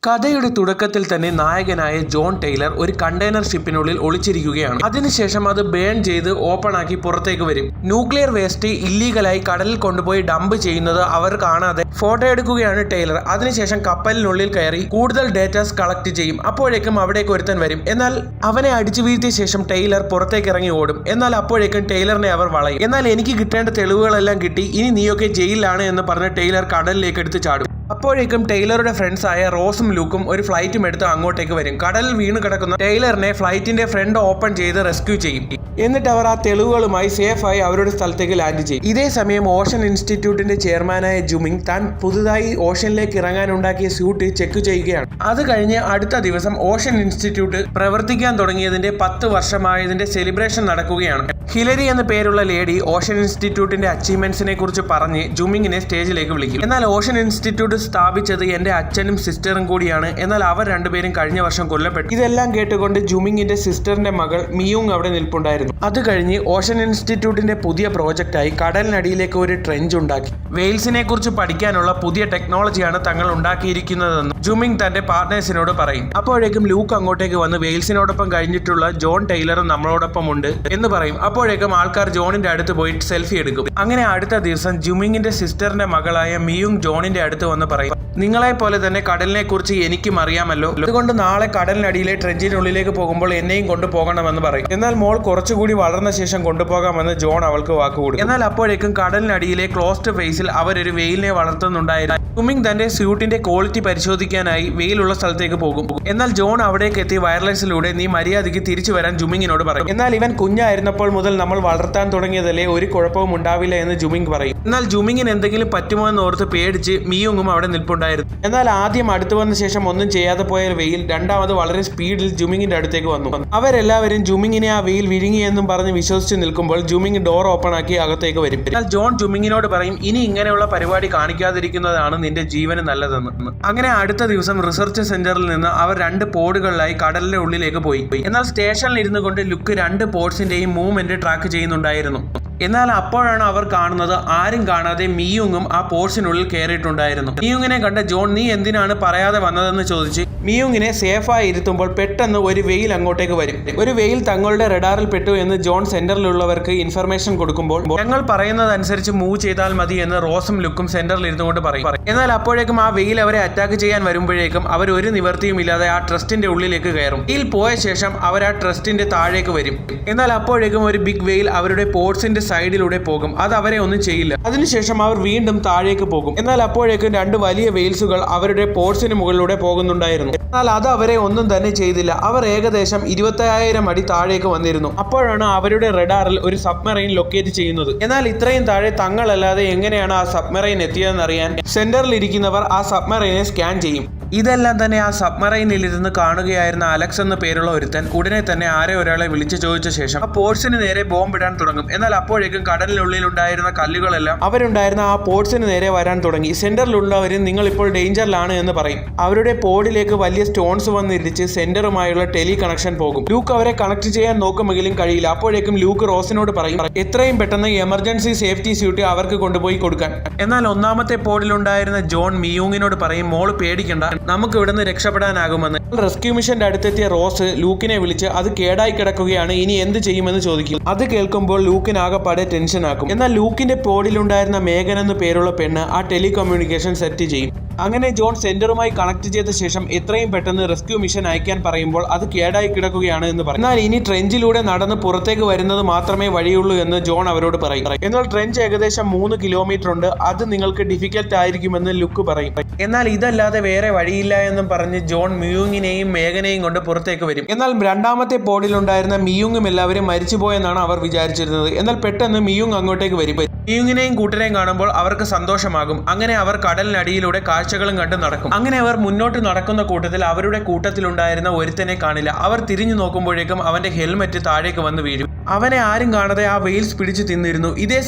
കഥയുടെ തുടക്കത്തിൽ തന്നെ നായകനായ ജോൺ ടൈലർ ഒരു കണ്ടെയ്നർ ഷിപ്പിനുള്ളിൽ ഒളിച്ചിരിക്കുകയാണ്. അതിനുശേഷം അത് ബേൺ ചെയ്ത് ഓപ്പൺ ആക്കി പുറത്തേക്ക് വരും. ന്യൂക്ലിയർ വേസ്റ്റ് ഇല്ലീഗലായി കടലിൽ കൊണ്ടുപോയി ഡംപ് ചെയ്യുന്നത് അവർ കാണാതെ ഫോട്ടോ എടുക്കുകയാണ് ടൈലർ. അതിനുശേഷം കപ്പലിനുള്ളിൽ കയറി കൂടുതൽ ഡേറ്റാസ് കളക്ട് ചെയ്യും. അപ്പോഴേക്കും അവിടേക്ക് ഒരുത്തൻ വരും. എന്നാൽ അവനെ അടിച്ചു വീഴ്ത്തിയ ശേഷം ടൈലർ പുറത്തേക്ക് ഇറങ്ങി ഓടും. എന്നാൽ അപ്പോഴേക്കും ടൈലറിനെ അവർ വളയും. എന്നാൽ എനിക്ക് കിട്ടേണ്ട തെളിവുകളെല്ലാം കിട്ടി, ഇനി നീയൊക്കെ ജയിലിലാണ് എന്ന് പറഞ്ഞ് ടൈലർ കടലിലേക്ക് എടുത്ത് ചാടും. അപ്പോഴേക്കും ടൈലറുടെ ഫ്രണ്ട്സായ റോസും ലൂക്കും ഒരു ഫ്ലൈറ്റും എടുത്ത് അങ്ങോട്ടേക്ക് വരും. കടലിൽ വീണ് കിടക്കുന്ന ടൈലറിനെ ഫ്ലൈറ്റിന്റെ ഫ്രണ്ട് ഓപ്പൺ ചെയ്ത് റെസ്ക്യൂ ചെയ്യും. എന്നിട്ട് അവർ ആ തെളിവുകളുമായി സേഫായി അവരുടെ സ്ഥലത്തേക്ക് ലാൻഡ് ചെയ്യും. ഇതേ സമയം ഓഷൻ ഇൻസ്റ്റിറ്റ്യൂട്ടിന്റെ ചെയർമാനായ ജുമിങ് താൻ പുതുതായി ഓഷനിലേക്ക് ഇറങ്ങാനുണ്ടാക്കിയ സ്യൂട്ട് ചെക്ക് ചെയ്യുകയാണ്. അത് കഴിഞ്ഞ് അടുത്ത ദിവസം ഓഷൻ ഇൻസ്റ്റിറ്റ്യൂട്ട് പ്രവർത്തിക്കാൻ തുടങ്ങിയതിന്റെ 10 വർഷമായതിന്റെ സെലിബ്രേഷൻ നടക്കുകയാണ്. ഹിലരി എന്ന പേരുള്ള ലേഡി ഓഷൻ ഇൻസ്റ്റിറ്റ്യൂട്ടിന്റെ അച്ചീവ്മെന്റ്സിനെ കുറിച്ച് പറഞ്ഞ് ജുമിങ്ങിനെ സ്റ്റേജിലേക്ക് വിളിക്കും. എന്നാൽ ഓഷൻ ഇൻസ്റ്റിറ്റ്യൂട്ട് സ്ഥാപിച്ചത് എന്റെ അച്ഛനും സിസ്റ്ററും കൂടിയാണ്. എന്നാൽ അവർ രണ്ടുപേരും കഴിഞ്ഞ വർഷം കൊല്ലപ്പെട്ടു. ഇതെല്ലാം കേട്ടുകൊണ്ട് ജുമിങ്ങിന്റെ സിസ്റ്ററിന്റെ മകൾ മിയൂങ് അവിടെ നിൽപ്പുണ്ടായിരുന്നു. അത് കഴിഞ്ഞ് ഓഷൻ ഇൻസ്റ്റിറ്റ്യൂട്ടിന്റെ പുതിയ പ്രോജക്റ്റായി കടലിനടിയിലേക്ക് ഒരു ട്രെഞ്ച് ഉണ്ടാക്കി. വെയിൽസിനെ കുറിച്ച് പഠിക്കാനുള്ള പുതിയ ടെക്നോളജിയാണ് തങ്ങൾ ഉണ്ടാക്കിയിരിക്കുന്നതെന്ന് ജുമിങ് തന്റെ പാർട്ട്നേഴ്സിനോട് പറയും. അപ്പോഴേക്കും ലൂക്ക് അങ്ങോട്ടേക്ക് വന്ന് വെയിൽസിനോടൊപ്പം കഴിഞ്ഞിട്ടുള്ള ജോൺ ടൈലറും നമ്മളോടൊപ്പം ഉണ്ട് എന്ന് പറയും. അപ്പോഴേക്കും ആൾക്കാർ ജോണിന്റെ അടുത്ത് പോയി സെൽഫി എടുക്കും. അങ്ങനെ അടുത്ത ദിവസം ജുമിങ്ങിന്റെ സിസ്റ്ററിന്റെ മകളായ മിയൂങ് ജോണിന്റെ അടുത്ത് വന്ന് പറയും, നിങ്ങളെ പോലെ തന്നെ കടലിനെ കുറിച്ച് എനിക്കും അറിയാമല്ലോ, അതുകൊണ്ട് നാളെ കടലിനടിയിലെ ട്രെഞ്ചിനുള്ളിലേക്ക് പോകുമ്പോൾ എന്നെയും കൊണ്ടുപോകണമെന്ന് പറയും. എന്നാൽ മോൾ കുറച്ചുകൂടി വളർന്ന ശേഷം കൊണ്ടുപോകാമെന്ന് ജോൺ അവൾക്ക് വാക്കുകൊടുക്കും. എന്നാൽ അപ്പോഴേക്കും കടലിനടിയിലെ ക്ലോസ്ഡ് ഫേസിൽ അവരൊരു വെയിലിനെ വളർത്തുന്നുണ്ടായിരുന്നു. ജുമിങ് തന്റെ സ്യൂട്ടിന്റെ ക്വാളിറ്റി പരിശോധിക്കാനായി വെയിലുള്ള സ്ഥലത്തേക്ക് പോകും. എന്നാൽ ജോൺ അവിടേക്ക് എത്തി വയർലെസ്സിലൂടെ നീ മര്യാദയ്ക്ക് തിരിച്ചു വരാൻ ജുമിങ്ങിനോട് പറയും. എന്നാൽ ഇവൻ കുഞ്ഞായിരുന്നപ്പോൾ മുതൽ നമ്മൾ വളർത്താൻ തുടങ്ങിയതല്ലേ, ഒരു കുഴപ്പവും ഉണ്ടാവില്ല എന്ന് ജുമിങ് പറയും. എന്നാൽ ജുമിങ്ങിന് എന്തെങ്കിലും പറ്റുമോ എന്ന് ഓർത്ത് പേടിച്ച് മിയൂങ്ങും അവിടെ നിൽപ്പുണ്ടായിരുന്നു. എന്നാൽ ആദ്യം അടുത്ത് വന്ന ശേഷം ഒന്നും ചെയ്യാതെ പോയ വെയിൽ രണ്ടാമത് വളരെ സ്പീഡിൽ ജുമിങ്ങിന്റെ അടുത്തേക്ക് വന്നു. അവരെല്ലാവരും ജുമിങ്ങിനെ ആ വെയിൽ വിഴുങ്ങിയെന്നും പറഞ്ഞ് വിശ്വസിച്ച് നിൽക്കുമ്പോൾ ജുമിങ് ഡോർ ഓപ്പൺ ആക്കി അകത്തേക്ക് വരും. എന്നാൽ ജോൺ ജുമിങ്ങിനോട് പറയും, ഇനി ഇങ്ങനെയുള്ള പരിപാടി കാണിക്കാതിരിക്കുന്നതാണ് നിന്റെ ജീവന് നല്ലതെന്ന്. അങ്ങനെ അടുത്ത ദിവസം റിസർച്ച് സെന്ററിൽ നിന്ന് അവർ 2 പോഡുകളിലായി കടലിന്റെ ഉള്ളിലേക്ക് പോയി. എന്നാൽ സ്റ്റേഷനിൽ ഇരുന്നു കൊണ്ട് ലുക്ക് 2 പോഡ്സിന്റെയും മൂവ്മെന്റ് ട്രാക്ക് ചെയ്യുന്നുണ്ടായിരുന്നു. എന്നാൽ അപ്പോഴാണ് അവർ കാണുന്നത് ആരും കാണാതെ മിയൂങ്ങും ആ പോർട്സിനുള്ളിൽ കയറിയിട്ടുണ്ടായിരുന്നു. മിയൂങ്ങിനെ കണ്ട ജോൺ നീ എന്തിനാണ് പറയാതെ വന്നതെന്ന് ചോദിച്ച് മിയൂങ്ങിനെ സേഫായി ഇരുത്തുമ്പോൾ പെട്ടെന്ന് ഒരു വെയിൽ അങ്ങോട്ടേക്ക് വരും. ഒരു വെയിൽ തങ്ങളുടെ റഡാറിൽ പെട്ടു എന്ന് ജോൺ സെന്ററിലുള്ളവർക്ക് ഇൻഫർമേഷൻ കൊടുക്കുമ്പോൾ ഞങ്ങൾ പറയുന്നതനുസരിച്ച് മൂവ് ചെയ്താൽ മതി എന്ന് റോസും ലുക്കും സെന്ററിൽ ഇരുന്നുകൊണ്ട് പറയും. എന്നാൽ അപ്പോഴേക്കും ആ വെയിൽ അവരെ അറ്റാക്ക് ചെയ്യാൻ വരുമ്പോഴേക്കും അവർ ഒരു നിവർത്തിയും ഇല്ലാതെ ആ ട്രസ്റ്റിന്റെ ഉള്ളിലേക്ക് കയറും. വെയിൽ പോയ ശേഷം അവർ ആ ട്രസ്റ്റിന്റെ താഴേക്ക് വരും. എന്നാൽ അപ്പോഴേക്കും ഒരു ബിഗ് വെയിൽ അവരുടെ പോർട്സിന്റെ സൈഡിലൂടെ പോകും. അത് അവരെ ഒന്നും ചെയ്യില്ല. അതിനുശേഷം അവർ വീണ്ടും താഴേക്ക് പോകും. എന്നാൽ അപ്പോഴേക്കും 2 വലിയ വെയിൽസുകൾ അവരുടെ പോർട്സിന് മുകളിലൂടെ പോകുന്നുണ്ടായിരുന്നു. എന്നാൽ അത് അവരെ ഒന്നും തന്നെ ചെയ്തില്ല. അവർ ഏകദേശം 25,000 അടി താഴേക്ക് വന്നിരുന്നു. അപ്പോഴാണ് അവരുടെ റഡാറിൽ ഒരു സബ്മറൈൻ ലൊക്കേറ്റ് ചെയ്യുന്നത്. എന്നാൽ ഇത്രയും താഴെ തങ്ങളല്ലാതെ എങ്ങനെയാണ് ആ സബ്മറൈൻ എത്തിയതെന്നറിയാൻ സെന്ററിൽ ഇരിക്കുന്നവർ ആ സബ്മറൈനെ സ്കാൻ ചെയ്യും. ഇതെല്ലാം തന്നെ ആ സബ്മറൈനിൽ ഇരുന്ന് കാണുകയായിരുന്ന അലക്സ് എന്ന പേരുള്ള ഒരുത്തൻ ഉടനെ തന്നെ ആരെ ഒരാളെ വിളിച്ചു ചോദിച്ച ശേഷം ആ പോർട്സിന് നേരെ ബോംബിടാൻ തുടങ്ങും. എന്നാൽ അപ്പോഴേക്കും കടലിനുള്ളിൽ ഉണ്ടായിരുന്ന കല്ലുകളെല്ലാം അവരുണ്ടായിരുന്ന ആ പോർട്സിന് നേരെ വരാൻ തുടങ്ങി. സെന്ററിലുള്ളവരും നിങ്ങൾ ഇപ്പോൾ ഡേഞ്ചറിലാണ് എന്ന് പറയും. അവരുടെ പോഡിലേക്ക് വലിയ സ്റ്റോൺസ് വന്നിരിച്ച് സെന്ററുമായുള്ള ടെലി കണക്ഷൻ പോകും. ലൂക്ക് അവരെ കണക്ട് ചെയ്യാൻ നോക്കുമെങ്കിലും കഴിയില്ല. അപ്പോഴേക്കും ലൂക്ക് റോസിനോട് പറയും എത്രയും പെട്ടെന്ന് എമർജൻസി സേഫ്റ്റി സ്യൂട്ട് അവർക്ക് കൊണ്ടുപോയി കൊടുക്കാൻ. എന്നാൽ ഒന്നാമത്തെ പോഡിലുണ്ടായിരുന്ന ജോൺ മിയൂങ്ങിനോട് പറയും മോള് പേടിക്കണ്ട, നമുക്ക് ഇവിടുന്ന് രക്ഷപ്പെടാനാകുമെന്ന്. റെസ്ക്യൂ മിഷന്റെ അടുത്തെത്തിയ റോസ് ലൂക്കിനെ വിളിച്ച് അത് കേടായി കിടക്കുകയാണ്, ഇനി എന്ത് ചെയ്യുമെന്ന് ചോദിക്കും. അത് കേൾക്കുമ്പോൾ ലൂക്കിനാകെപ്പാടെ ടെൻഷൻ ആക്കും. എന്നാൽ ലൂക്കിന്റെ പോഡിലുണ്ടായിരുന്ന മേഘൻ എന്ന പേരുള്ള പെണ്ണ് ആ ടെലികമ്മ്യൂണിക്കേഷൻ സെറ്റ് ചെയ്യും. അങ്ങനെ ജോൺ സെന്ററുമായി കണക്ട് ചെയ്ത ശേഷം എത്രയും പെട്ടെന്ന് റെസ്ക്യൂ മിഷൻ അയക്കാൻ പറയുമ്പോൾ അത് കേടായി കിടക്കുകയാണ് എന്ന് പറയും. എന്നാൽ ഇനി ട്രെഞ്ചിലൂടെ നടന്ന് പുറത്തേക്ക് വരുന്നത് മാത്രമേ വഴിയുള്ളൂ എന്ന് ജോൺ അവരോട് പറയും. എന്നാൽ ട്രെഞ്ച് ഏകദേശം 3 കിലോമീറ്റർ ഉണ്ട്, അത് നിങ്ങൾക്ക് ഡിഫിക്കൽട്ട് ആയിരിക്കുമെന്ന് ലുക്ക് പറയും. എന്നാൽ ഇതല്ലാതെ വേറെ വഴിയില്ല എന്നും പറഞ്ഞ് ജോൺ മിയൂങ്ങിനെയും മേഘനെയും കൊണ്ട് പുറത്തേക്ക് വരും. എന്നാൽ രണ്ടാമത്തെ പോഡിലുണ്ടായിരുന്ന മിയൂങ്ങും എല്ലാവരും മരിച്ചുപോയെന്നാണ് അവർ വിചാരിച്ചിരുന്നത്. എന്നാൽ പെട്ടെന്ന് മിയൂങ് അങ്ങോട്ടേക്ക് വരും. മിയൂങ്ങിനെയും കൂട്ടരെയും കാണുമ്പോൾ അവർക്ക് സന്തോഷമാകും. അങ്ങനെ അവർ കടലിനടിയിലൂടെ കാഴ്ചകളും കണ്ട് നടക്കും. അങ്ങനെ അവർ മുന്നോട്ട് നടക്കുന്ന കൂട്ടത്തിൽ അവരുടെ കൂട്ടത്തിലുണ്ടായിരുന്ന ഒരുത്തനെ കാണില്ല. അവർ തിരിഞ്ഞു നോക്കുമ്പോഴേക്കും അവന്റെ ഹെൽമെറ്റ് താഴേക്ക് വന്ന് വീഴും. അവനെ ആരും കാണാതെ ആ വെയിൽസ് പിടിച്ചു തിന്നിരുന്നു. ഇതേ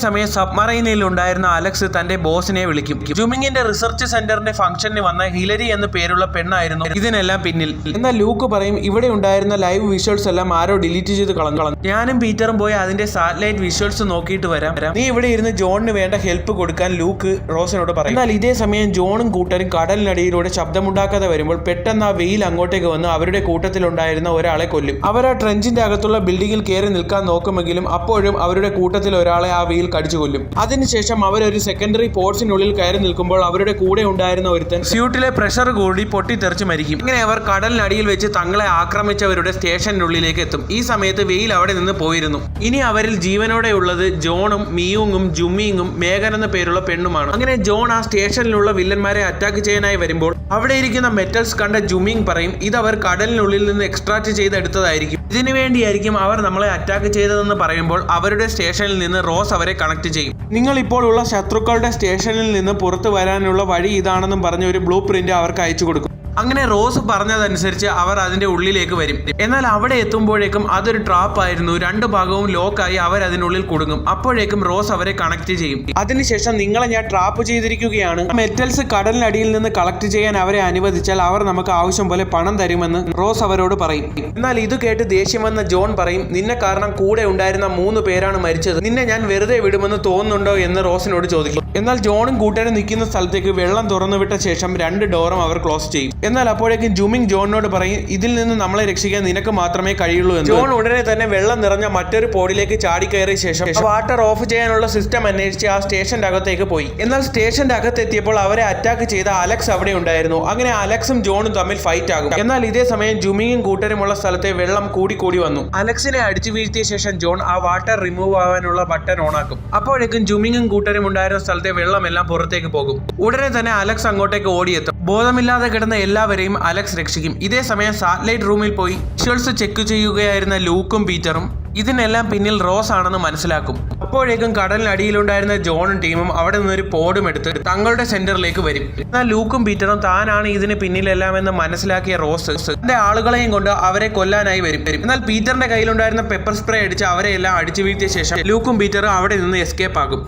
സമയം സബ്മറൈനിൽ ഉണ്ടായിരുന്ന അലക്സ് തന്റെ ബോസിനെ വിളിക്കും. ജുമിങ്ങിന്റെ റിസർച്ച് സെന്ററിന്റെ ഫംഗ്ഷന് വന്ന ഹിലരി എന്ന് പേരുള്ള പെണ്ണായിരുന്നു ഇതിനെല്ലാം പിന്നിൽ. എന്നാൽ ലൂക്ക് പറയും ഇവിടെ ഉണ്ടായിരുന്ന ലൈവ് വിഷ്വൽസ് എല്ലാം ആരോ ഡിലീറ്റ് ചെയ്ത് കളഞ്ഞു. ഞാനും പീറ്ററും പോയി അതിന്റെ സാറ്റലൈറ്റ് വിഷ്വൽസ് നോക്കിയിട്ട് വരാം. നീ ഇവിടെ ഇരുന്ന് ജോണിന് വേണ്ട ഹെൽപ്പ് കൊടുക്കാൻ ലൂക്ക് റോസിനോട് പറയും. എന്നാൽ ഇതേ സമയം ജോണും കൂട്ടരും കടലിനടിയിലൂടെ ശബ്ദമുണ്ടാക്കാതെ വരുമ്പോൾ പെട്ടെന്ന് ആ വെയിൽ അങ്ങോട്ടേക്ക് വന്ന് അവരുടെ കൂട്ടത്തിലുണ്ടായിരുന്ന ഒരാളെ കൊല്ലും. അവർ ആ ട്രെഞ്ചിന്റെ അകത്തുള്ള ബിൽഡിംഗിൽ കയറി നിൽക്കാൻ നോക്കുമെങ്കിലും അപ്പോഴും അവരുടെ കൂട്ടത്തിൽ ഒരാളെ ആ വെയിൽ കടിച്ചു കൊല്ലും. അതിനുശേഷം അവരൊരു സെക്കൻഡറി പോർട്സിനുള്ളിൽ കയറി നിൽക്കുമ്പോൾ അവരുടെ കൂടെ ഉണ്ടായിരുന്ന ഒരുത്തൻ സ്യൂട്ടിലെ പ്രഷർ കൂടി പൊട്ടിത്തെറിച്ച് മരിക്കും. ഇങ്ങനെ അവർ കടലിനടിയിൽ വെച്ച് തങ്ങളെ ആക്രമിച്ചവരുടെ സ്റ്റേഷനുള്ളിലേക്ക് എത്തും. ഈ സമയത്ത് വെയിൽ അവിടെ നിന്ന് പോയിരുന്നു. ഇനി അവരിൽ ജീവനോടെ ഉള്ളത് ജോണും മിയൂങ്ങും ജുമിങ്ങും മേഘൻ എന്ന പേരുള്ള പെണ്ണുമാണ്. അങ്ങനെ ജോൺ ആ സ്റ്റേഷനിലുള്ള വില്ലന്മാരെ അറ്റാക്ക് ചെയ്യാനായി വരുമ്പോൾ അവിടെ ഇരിക്കുന്ന മെറ്റൽസ് കണ്ട ജുമിങ് പറയും ഇത് അവർ കടലിനുള്ളിൽ നിന്ന് എക്സ്ട്രാക്ട് ചെയ്തെടുത്തതായിരിക്കും, ഇതിനു വേണ്ടിയായിരിക്കും അവർ നമ്മളെ അറ്റാക്ക് ചെയ്തതെന്ന് പറയുമ്പോൾ അവരുടെ സ്റ്റേഷനിൽ നിന്ന് റോസ് അവരെ കണക്ട് ചെയ്യും. നിങ്ങൾ ഇപ്പോൾ ഉള്ള ശത്രുക്കളുടെ സ്റ്റേഷനിൽ നിന്ന് പുറത്തു വരാനുള്ള വഴി ഇതാണെന്നും പറഞ്ഞ് ഒരു ബ്ലൂ പ്രിന്റ് അവർക്ക് അയച്ചു കൊടുക്കും. അങ്ങനെ റോസ് പറഞ്ഞതനുസരിച്ച് അവർ അതിന്റെ ഉള്ളിലേക്ക് വരും. എന്നാൽ അവിടെ എത്തുമ്പോഴേക്കും അതൊരു ട്രാപ്പ് ആയിരുന്നു. രണ്ടു ഭാഗവും ലോക്കായി അവർ അതിനുള്ളിൽ കുടുങ്ങും. അപ്പോഴേക്കും റോസ് അവരെ കണക്ട് ചെയ്യും. അതിനുശേഷം നിങ്ങളെ ഞാൻ ട്രാപ്പ് ചെയ്തിരിക്കുകയാണ്, മെറ്റൽസ് കടലിനടിയിൽ നിന്ന് കളക്ട് ചെയ്യാൻ അവരെ അനുവദിച്ചാൽ അവർ നമുക്ക് ആവശ്യം പോലെ പണം തരുമെന്ന് റോസ് അവരോട് പറയും. എന്നാൽ ഇത് കേട്ട് ദേഷ്യം വന്ന ജോൺ പറയും നിന്നെ കാരണം കൂടെ ഉണ്ടായിരുന്ന 3 പേരാണ് മരിച്ചത്, നിന്നെ ഞാൻ വെറുതെ വിടുമെന്ന് തോന്നുന്നുണ്ടോ എന്ന് റോസിനോട് ചോദിക്കും. എന്നാൽ ജോണും കൂട്ടരും നിൽക്കുന്ന സ്ഥലത്തേക്ക് വെള്ളം തുറന്നുവിട്ട ശേഷം 2 ഡോറും അവർ ക്ലോസ് ചെയ്യും. എന്നാൽ അപ്പോഴേക്കും ജുമിങ് ജോണിനോട് പറയും ഇതിൽ നിന്ന് നമ്മളെ രക്ഷിക്കാൻ നിനക്ക് മാത്രമേ കഴിയുള്ളൂ എന്ന്. ജോൺ ഉടനെ തന്നെ വെള്ളം നിറഞ്ഞ മറ്റൊരു പോഡിലേക്ക് ചാടിക്കയറിയ ശേഷം വാട്ടർ ഓഫ് ചെയ്യാനുള്ള സിസ്റ്റം അന്വേഷിച്ച് ആ സ്റ്റേഷന്റെ അകത്തേക്ക് പോയി. എന്നാൽ സ്റ്റേഷന്റെ അകത്തെത്തിയപ്പോൾ അവരെ അറ്റാക്ക് ചെയ്ത അലക്സ് അവിടെ ഉണ്ടായിരുന്നു. അങ്ങനെ അലക്സും ജോണും തമ്മിൽ ഫൈറ്റ് ആകും. എന്നാൽ ഇതേ സമയം ജുമിങ്ങും കൂട്ടരുമുള്ള സ്ഥലത്തെ വെള്ളം കൂടി വന്നു. അലക്സിനെ അടിച്ചു വീഴ്ത്തിയ ശേഷം ജോൺ ആ വാട്ടർ റിമൂവ് ആവാനുള്ള ബട്ടൺ ഓൺ ആക്കും. അപ്പോഴേക്കും ജുമിങ്ങും കൂട്ടരും ഉണ്ടായിരുന്ന സ്ഥലത്തെ വെള്ളമെല്ലാം പുറത്തേക്ക് പോകും. ഉടനെ തന്നെ അലക്സ് അങ്ങോട്ടേക്ക് ഓടിയെത്തും. ബോധമില്ലാതെ കിടന്ന എല്ലാവരെയും അലക്സ് രക്ഷിക്കും. ഇതേ സമയം സാറ്റലൈറ്റ് റൂമിൽ പോയി വിഷ്വൽസ് ചെക്ക് ചെയ്യുകയായിരുന്ന ലൂക്കും പീറ്ററും ഇതിനെല്ലാം പിന്നിൽ റോസ് ആണെന്ന് മനസ്സിലാക്കും. അപ്പോഴേക്കും കടലിനടിയിലുണ്ടായിരുന്ന ജോണും ടീമും അവിടെ നിന്നൊരു പോഡും എടുത്ത് തങ്ങളുടെ സെന്ററിലേക്ക് വരും. എന്നാൽ ലൂക്കും പീറ്ററും താനാണ് ഇതിന് പിന്നിലെല്ലാം എന്ന് മനസ്സിലാക്കിയ റോസ് തന്റെ ആളുകളെയും കൊണ്ട് അവരെ കൊല്ലാനായി വരും. എന്നാൽ പീറ്ററിന്റെ കയ്യിലുണ്ടായിരുന്ന പെപ്പർ സ്പ്രേ അടിച്ച് അവരെ എല്ലാം അടിച്ചു വീഴ്ത്തിയ ശേഷം ലൂക്കും പീറ്ററും അവിടെ നിന്ന് എസ്കേപ്പ് ആകും.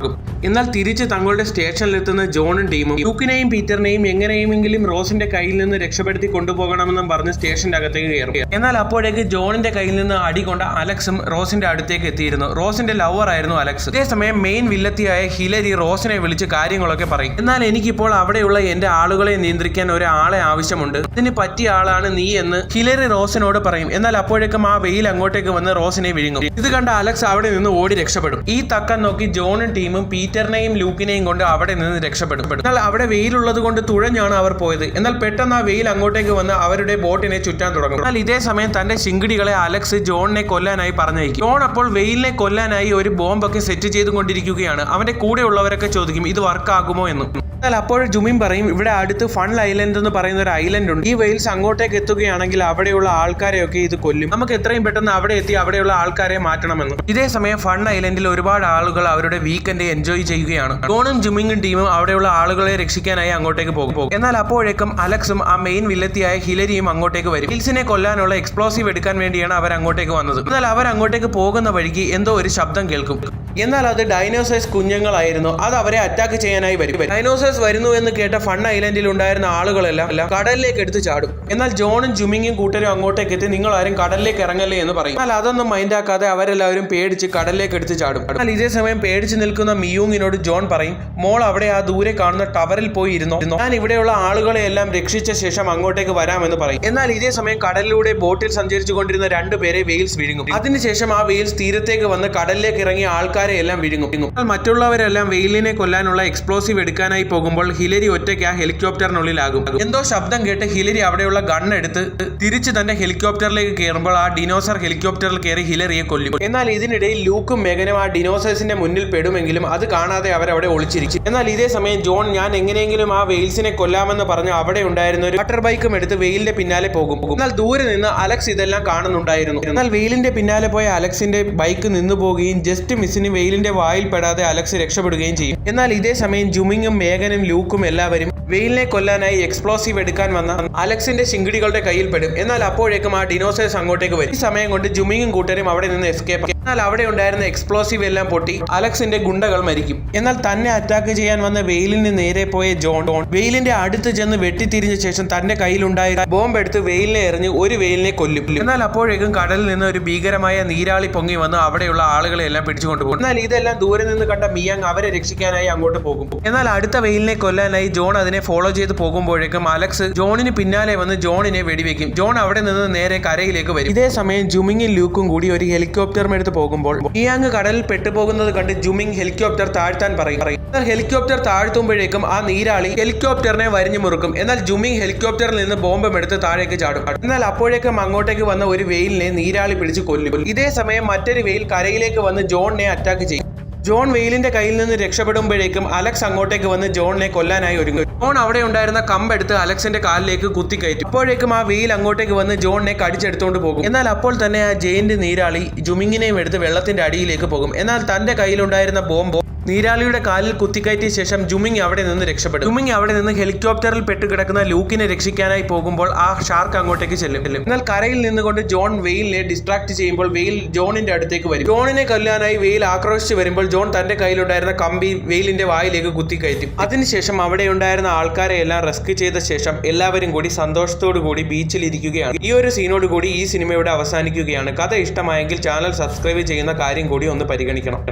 എന്നാൽ തിരിച്ച് തങ്ങളുടെ സ്റ്റേഷനിലെത്തുന്ന ജോണും ടീമും ലൂക്കിനെയും പീറ്ററിനെയും എങ്ങനെയെങ്കിലും റോസിന്റെ കയ്യിൽ നിന്ന് രക്ഷപ്പെടുത്തി കൊണ്ടുപോകണമെന്നും പറഞ്ഞ് സ്റ്റേഷന്റെ അകത്തേക്ക് കയറും. എന്നാൽ അപ്പോഴേക്ക് ജോണിന്റെ കയ്യിൽ നിന്ന് അടി കൊണ്ട അലക്സും റോസിന്റെ അടുത്തേക്ക് എത്തിയിരുന്നു. റോസിന്റെ ലവർ ആയിരുന്നു അലക്സ്. ഇതേസമയം മെയിൻ വില്ലത്തിയായ ഹിലരി റോസിനെ വിളിച്ച് കാര്യങ്ങളൊക്കെ പറയും. എന്നാൽ എനിക്കിപ്പോൾ അവിടെയുള്ള എന്റെ ആളുകളെ നിയന്ത്രിക്കാൻ ഒരാളെ ആവശ്യമുണ്ട്, ഇതിന് പറ്റിയ ആളാണ് നീ എന്ന് ഹിലരി റോസിനോട് പറയും. എന്നാൽ അപ്പോഴേക്കും ആ വെയിൽ അങ്ങോട്ടേക്ക് വന്ന് റോസിനെ വിഴുങ്ങും. ഇത് കണ്ട അലക്സ് അവിടെ നിന്ന് ഓടി രക്ഷപ്പെടും. ഈ തക്കം നോക്കി ജോണും ടീമും പീറ്ററിനെയും ലൂക്കിനെയും കൊണ്ട് അവിടെ നിന്ന് രക്ഷപ്പെടും. എന്നാൽ അവിടെ വെയിലുള്ളത് കൊണ്ട് തുഴഞ്ഞാണ് അവർ പോയത്. എന്നാൽ പെട്ടെന്ന് ആ വെയിൽ അങ്ങോട്ടേക്ക് വന്ന് അവരുടെ ബോട്ടിനെ ചുറ്റാൻ തുടങ്ങും. എന്നാൽ ഇതേ സമയം തന്റെ ശിങ്കിടികളെ അലക്സ് ജോണിനെ കൊല്ലാനായി പറഞ്ഞയക്കും. ജോൺ അപ്പോൾ വെയിലിനെ കൊല്ലാനായി ഒരു ബോംബൊക്കെ സെറ്റ് ചെയ്തുകൊണ്ടിരിക്കുകയാണ്. അവന്റെ കൂടെയുള്ളവരൊക്കെ ചോദിക്കും ഇത് വർക്ക് ആകുമോ എന്ന്. എന്നാൽ അപ്പോൾ ജുമിൻ പറയും ഇവിടെ അടുത്ത് ഫൺ ഐലൻഡ് എന്ന് പറയുന്ന ഒരു ഐലൻഡ് ഉണ്ട്, ഈ വെയിൽസ് അങ്ങോട്ടേക്ക് എത്തുകയാണെങ്കിൽ അവിടെയുള്ള ആൾക്കാരെയൊക്കെ ഇത് കൊല്ലും, നമുക്ക് എത്രയും പെട്ടെന്ന് അവിടെ എത്തി അവിടെയുള്ള ആൾക്കാരെ മാറ്റണമെന്ന്. ഇതേ സമയം ഫൺ ഐലൻഡിൽ ഒരുപാട് ആളുകൾ അവരുടെ വീക്കെൻഡ് എൻജോയ് ചെയ്യുകയാണ്. ജോണും ജുമിങ്ങും ടീമും അവിടെയുള്ള ആളുകളെ രക്ഷിക്കാനായി അങ്ങോട്ടേക്ക് പോകും. എന്നാൽ അപ്പോഴേക്കും അലക്സും ആ മെയിൻ വില്ലത്തിയായ ഹിലരിയും അങ്ങോട്ടേക്ക് വരും. ഹിൽസിനെ കൊല്ലാനുള്ള എക്സ്പ്ലോസീവ് എടുക്കാൻ വേണ്ടിയാണ് അവർ അങ്ങോട്ടേക്ക് വന്നത്. എന്നാൽ അവർ അങ്ങോട്ടേക്ക് പോകുന്ന വഴിക്ക് എന്തോ ഒരു ശബ്ദം കേൾക്കും. എന്നാൽ അത് ഡൈനോസേഴ്സ് കുഞ്ഞുങ്ങളായിരുന്നു. അത് അവരെ അറ്റാക്ക് ചെയ്യാനായി വരും. ഡൈനോസേഴ്സ് വരുന്നു എന്ന് കേട്ട ഫൺ ഐലൻഡിൽ ഉണ്ടായിരുന്ന ആളുകളെല്ലാം കടലിലേക്ക് എടുത്ത് ചാടും. എന്നാൽ ജോണും ജുമിങ്ങും കൂട്ടരും അങ്ങോട്ടേക്ക് എത്തി നിങ്ങൾ ആരും കടലിലേക്ക് ഇറങ്ങല്ലേ എന്ന് പറയും. എന്നാൽ അതൊന്നും മൈൻഡാക്കാതെ അവരെല്ലാവരും പേടിച്ച് കടലിലേക്ക് എടുത്ത് ചാടും. എന്നാൽ ഇതേ സമയം പേടിച്ച് നിൽക്കുന്ന മിയൂങ്ങിനോട് ജോൺ പറയും മോൾ അവിടെ ആ ദൂരെ കാണുന്ന ടവറിൽ പോയി ഇരുന്നോ, ഞാൻ ഇവിടെയുള്ള ആളുകളെ എല്ലാം രക്ഷിച്ച ശേഷം അങ്ങോട്ടേക്ക് വരാമെന്ന് പറയും. എന്നാൽ ഇതേ സമയം കടലിലൂടെ ബോട്ടിൽ സഞ്ചരിച്ചു കൊണ്ടിരുന്ന 2 പേരെ വെയിൽസ് വിഴുങ്ങും. അതിനുശേഷം ആ വെയിൽസ് തീരത്തേക്ക് വന്ന് കടലിലേക്ക് ഇറങ്ങിയ ആൾക്കാരെ എല്ലാം വിഴുങ്ങും. എന്നാൽ മറ്റുള്ളവരെല്ലാം വെയിലിനെ കൊല്ലാനുള്ള എക്സ്പ്ലോസീവ് എടുക്കാനായി പോകുമ്പോൾ ഹിലരി ഒറ്റയ്ക്ക് ആ ഹെലികോപ്റ്ററിനുള്ളിലാകും. എന്തോ ശബ്ദം കേട്ട് ഹിലരി അവിടെയുള്ള ഗൺ എടുത്ത് തിരിച്ച് തന്റെ ഹെലികോപ്റ്ററിലേക്ക് കയറുമ്പോൾ ആ ഡിനോസർ ഹെലികോപ്റ്ററിൽ കയറി ഹിലറിയെ കൊല്ലും. എന്നാൽ ഇതിനിടയിൽ ലൂക്കും മെഗനും ആ ഡിനോസേഴ്സിന്റെ മുന്നിൽ പെടുമെങ്കിലും അത് കാണാതെ അവരവിടെ ഒളിച്ചിരിക്കും. എന്നാൽ ഇതേ സമയം ജോൺ ഞാൻ എങ്ങനെയെങ്കിലും ആ വെയിൽസിനെ കൊല്ലാമെന്ന് പറഞ്ഞ് അവിടെ ഉണ്ടായിരുന്ന ഒരു വാട്ടർ ബൈക്കും എടുത്ത് വെയിലിന്റെ പിന്നാലെ പോകും. എന്നാൽ ദൂരെ നിന്ന് അലക്സ് ഇതെല്ലാം കാണുന്നുണ്ടായിരുന്നു. എന്നാൽ വെയിലിന്റെ പിന്നാലെ പോയ അലക്സിന്റെ ബൈക്ക് നിന്നു പോവുകയും ജസ്റ്റ് മിസ്സിന് വെയിലിന്റെ വായിൽ പെടാതെ അലക്സ് രക്ഷപ്പെടുകയും ചെയ്യും. എന്നാൽ ഇതേ സമയം ജുമിങ്ങും മേഘനും ലൂക്കും എല്ലാവരും വെയിലിനെ കൊല്ലാനായി എക്സ്പ്ലോസീവ് എടുക്കാൻ വന്ന അലക്സിന്റെ ശിങ്കിടികളുടെ കയ്യിൽ പെടും. എന്നാൽ അപ്പോഴേക്കും ആ ഡിനോസേഴ്സ് അങ്ങോട്ടേക്ക് വരും. ഈ സമയം കൊണ്ട് ജുമിങ്ങും കൂട്ടരും അവിടെ നിന്ന് എസ്കേപ്പ്. എന്നാൽ അവിടെ ഉണ്ടായിരുന്ന എക്സ്പ്ലോസീവ് എല്ലാം പൊട്ടി അലക്സിന്റെ ഗുണ്ടകൾ മരിക്കും. എന്നാൽ തന്നെ അറ്റാക്ക് ചെയ്യാൻ വന്ന വെയിലിന് നേരെ പോയ ജോൺ വെയിലിന്റെ അടുത്ത് ചെന്ന് വെട്ടിത്തിരിഞ്ഞ ശേഷം തന്റെ കയ്യിലുണ്ടായ ബോംബ് എടുത്ത് വെയിലിനെ എറിഞ്ഞ് ഒരു വെയിലിനെ കൊല്ലും. എന്നാൽ അപ്പോഴേക്കും കടലിൽ നിന്ന് ഒരു ഭീകരമായ നീരാളി പൊങ്ങി വന്ന് അവിടെയുള്ള ആളുകളെ എല്ലാം പിടിച്ചുകൊണ്ടുപോകും. എന്നാൽ ഇതെല്ലാം ദൂരെ നിന്ന് കണ്ട മിയാങ് അവരെ രക്ഷിക്കാനായി അങ്ങോട്ട് പോകും. എന്നാൽ അടുത്ത വെയിലിനെ കൊല്ലാനായി ജോൺ അതിനെ ഫോളോ ചെയ്ത് പോകുമ്പോഴേക്കും അലക്സ് ജോണിന് പിന്നാലെ വന്ന് ജോണിനെ വെടിവെക്കും. ജോൺ അവിടെ നിന്ന് നേരെ കരയിലേക്ക് വരും. ഇതേ സമയം ജുമിങ്ങും ലൂക്കും കൂടി ഒരു ഹെലികോപ്റ്ററും എടുത്ത് പോകുമ്പോൾ മിയാങ് കടലിൽ പെട്ടുപോകുന്നത് കണ്ട് ജുമിങ് ഹെലികോപ്റ്റർ താഴ്ത്താൻ പറയും. എന്നാൽ ഹെലികോപ്റ്റർ താഴ്ത്തുമ്പോഴേക്കും ആ നീരാളി ഹെലികോപ്റ്ററിനെ വരിഞ്ഞു മുറുക്കും. എന്നാൽ ജുമിങ് ഹെലികോപ്റ്ററിൽ നിന്ന് ബോംബും എടുത്ത് താഴേക്ക് ചാടും. എന്നാൽ അപ്പോഴേക്കും അങ്ങോട്ടേക്ക് വന്ന ഒരു വെയിലിനെ നീരാളി പിടിച്ച് കൊല്ലും. ഇതേ സമയം മറ്റൊരു വെയിൽ കരയിലേക്ക് വന്ന് ജോണിനെ അറ്റാക്ക് ചെയ്യും. ജോൺ വെയിലിന്റെ കയ്യിൽ നിന്ന് രക്ഷപ്പെടുമ്പോഴേക്കും അലക്സ് അങ്ങോട്ടേക്ക് വന്ന് ജോണിനെ കൊല്ലാനായി ഒരുങ്ങും. ജോൺ അവിടെ ഉണ്ടായിരുന്ന കമ്പെടുത്ത് അലക്സിന്റെ കാലിലേക്ക് കുത്തിക്കയറ്റും. അപ്പോഴേക്കും ആ വെയിൽ അങ്ങോട്ടേക്ക് വന്ന് ജോണിനെ കടിച്ചെടുത്തോണ്ട് പോകും. എന്നാൽ അപ്പോൾ തന്നെ ആ ജെയിന്റ് നീരാളി ജുമിങ്ങിനെയും എടുത്ത് വെള്ളത്തിന്റെ അടിയിലേക്ക് പോകും. എന്നാൽ തന്റെ കയ്യിലുണ്ടായിരുന്ന ബോംബ് നീരാളിയുടെ കാലിൽ കുത്തിക്കയറ്റിയ ശേഷം ജുമിങ് അവിടെ നിന്ന് രക്ഷപ്പെടും. ജുമിങ് അവിടെ നിന്ന് ഹെലികോപ്റ്ററിൽ പെട്ടുകിടക്കുന്ന ലൂക്കിനെ രക്ഷിക്കാനായി പോകുമ്പോൾ ആ ഷാർക്ക് അങ്ങോട്ടേക്ക് ചെല്ലും. എന്നാൽ കരയിൽ നിന്നുകൊണ്ട് ജോൺ വെയിലിനെ ഡിസ്ട്രാക്ട് ചെയ്യുമ്പോൾ വെയിൽ ജോണിന്റെ അടുത്തേക്ക് വരും. ജോണിനെ കൊല്ലാനായി വെയിൽ ആക്രോശിച്ച് വരുമ്പോൾ ജോൺ തന്റെ കയ്യിലുണ്ടായിരുന്ന കമ്പി വെയിലിന്റെ വായിലേക്ക് കുത്തിക്കയറ്റും. അതിനുശേഷം അവിടെ ഉണ്ടായിരുന്ന ആൾക്കാരെ എല്ലാം റെസ്ക്യൂ ചെയ്ത ശേഷം എല്ലാവരും കൂടി സന്തോഷത്തോടു കൂടി ബീച്ചിൽ ഇരിക്കുകയാണ്. ഈ ഒരു സീനോട് കൂടി ഈ സിനിമയുടെ അവസാനിക്കുകയാണ്. കഥ ഇഷ്ടമായെങ്കിൽ ചാനൽ സബ്സ്ക്രൈബ് ചെയ്യുന്ന കാര്യം കൂടി ഒന്ന് പരിഗണിക്കണം.